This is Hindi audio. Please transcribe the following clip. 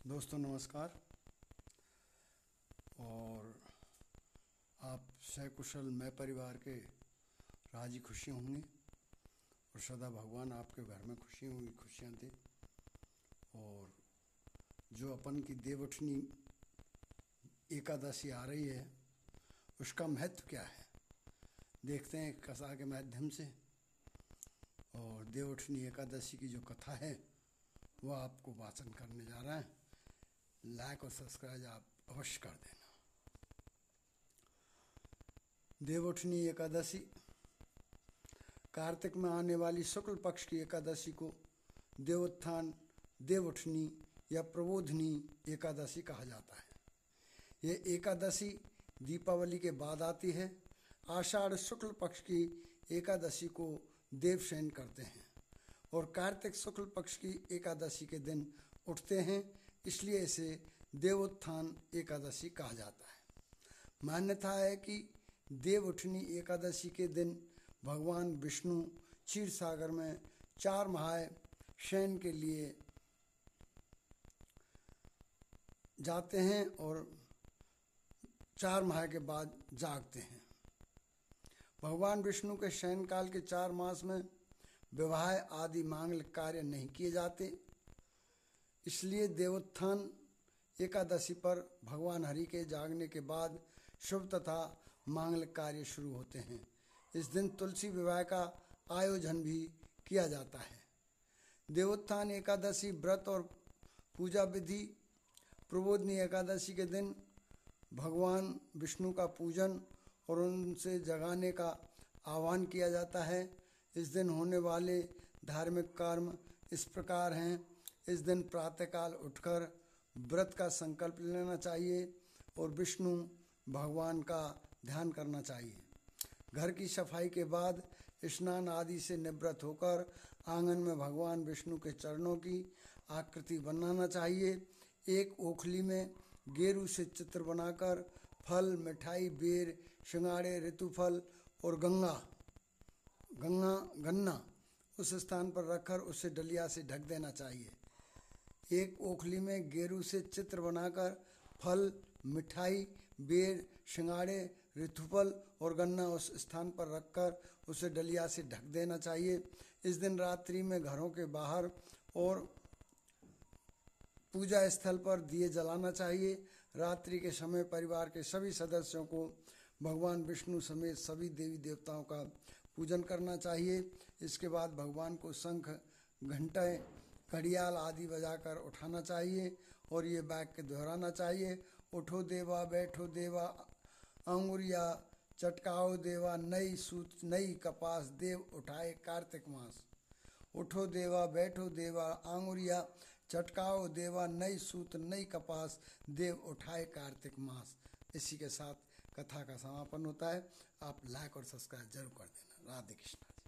दोस्तों नमस्कार। और आप सकुशल मैं परिवार के राजी खुशी होंगे और सदा भगवान आपके घर में खुशियाँ दे। और जो अपन की देवउठनी एकादशी आ रही है उसका महत्व क्या है देखते हैं कथा के माध्यम से। और देवउठनी एकादशी की जो कथा है वह आपको वाचन करने जा रहा है। लाइक और सब्सक्राइब आप अवश्य कर देना। देवउठनी एकादशी कार्तिक में आने वाली शुक्ल पक्ष की एकादशी को देवोत्थान, देवउठनी या प्रबोधनी एकादशी कहा जाता है। यह एकादशी दीपावली के बाद आती है। आषाढ़ शुक्ल पक्ष की एकादशी को देवशयन करते हैं और कार्तिक शुक्ल पक्ष की एकादशी के दिन उठते हैं, इसलिए इसे देवोत्थान एकादशी कहा जाता है। मान्यता है कि देवउठनी एकादशी के दिन भगवान विष्णु क्षीर सागर में 4 माह शयन के लिए जाते हैं और 4 माह के बाद जागते हैं। भगवान विष्णु के शयन काल के 4 मास में विवाह आदि मांगलिक कार्य नहीं किए जाते, इसलिए देवोत्थान एकादशी पर भगवान हरि के जागने के बाद शुभ तथा मांगलिक कार्य शुरू होते हैं। इस दिन तुलसी विवाह का आयोजन भी किया जाता है। देवोत्थान एकादशी व्रत और पूजा विधि। प्रबोधनी एकादशी के दिन भगवान विष्णु का पूजन और उनसे जगाने का आह्वान किया जाता है। इस दिन होने वाले धार्मिक कर्म इस प्रकार हैं। इस दिन प्रातःकाल उठकर व्रत का संकल्प लेना चाहिए और विष्णु भगवान का ध्यान करना चाहिए। घर की सफाई के बाद स्नान आदि से निवृत्त होकर आंगन में भगवान विष्णु के चरणों की आकृति बनाना चाहिए। एक ओखली में गेरू से चित्र बनाकर फल, मिठाई, बेर, सिंगाड़े, ऋतुफल और गन्ना उस स्थान पर रखकर उसे डलिया से ढक देना चाहिए। एक ओखली में गेरू से चित्र बनाकर फल, मिठाई, बेर, सिंगाड़े, ऋतुफल और गन्ना उस स्थान पर रखकर उसे डलिया से ढक देना चाहिए। इस दिन रात्रि में घरों के बाहर और पूजा स्थल पर दिए जलाना चाहिए। रात्रि के समय परिवार के सभी सदस्यों को भगवान विष्णु समेत सभी देवी देवताओं का पूजन करना चाहिए। इसके बाद भगवान को शंख, घंटे, घड़ियाल आदि बजाकर उठाना चाहिए और ये वाक्य दोहराना चाहिए। उठो देवा, बैठो देवा, अंगुरिया चटकाओ देवा, नई सूत नई कपास, देव उठाए कार्तिक मास। उठो देवा, बैठो देवा, आंगुरिया चटकाओ देवा, नई सूत नई कपास, देव उठाए कार्तिक मास। इसी के साथ कथा का समापन होता है। आप लाइक और सब्सक्राइब जरूर कर देना। राधे कृष्ण।